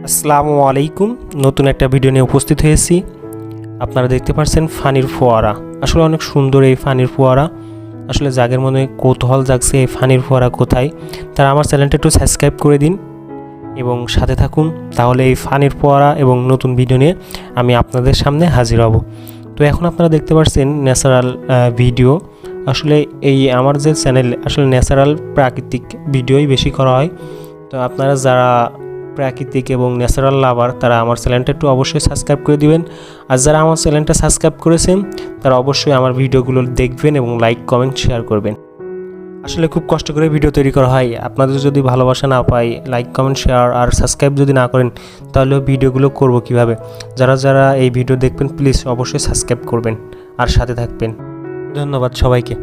আসসালামু আলাইকুম। নতুন একটা ভিডিও নিয়ে উপস্থিত হয়েছি। আপনারা দেখতে পাচ্ছেন ফানির ফোয়ারা। আসলে অনেক সুন্দর এই ফানির ফোয়ারা। আসলে যাদের মনে কৌতূহল জাগছে এই ফানির ফোয়ারা কোথায়, তারা আমার চ্যানেলটা একটু সাবস্ক্রাইব করে দিন এবং সাথে থাকুন। তাহলে এই ফানির ফোয়ারা এবং নতুন ভিডিও নিয়ে আমি আপনাদের সামনে হাজির হব। তো এখন আপনারা দেখতে পাচ্ছেন ন্যাচারাল ভিডিও। আসলে এই আমার যে চ্যানেল আসলে ন্যাচারাল প্রাকৃতিক ভিডিওই বেশি করা হয়। তো আপনারা যারা প্রাকৃতিক এবং ন্যাচারাল লাভার তারা আমার চ্যানেলটা একটু অবশ্যই সাবস্ক্রাইব করে দিবেন। আর যারা আমার চ্যানেলটা সাবস্ক্রাইব করেছেন তারা অবশ্যই আমার ভিডিওগুলো দেখবেন এবং লাইক কমেন্ট শেয়ার করবেন। আসলে খুব কষ্ট করে ভিডিও তৈরি করা হয়। আপনাদের যদি ভালোবাসা না পাই, লাইক কমেন্ট শেয়ার আর সাবস্ক্রাইব যদি না করেন, তাহলে ভিডিওগুলো করব কিভাবে? যারা এই ভিডিও দেখবেন প্লিজ অবশ্যই সাবস্ক্রাইব করবেন আর সাথে থাকবেন। ধন্যবাদ সবাইকে।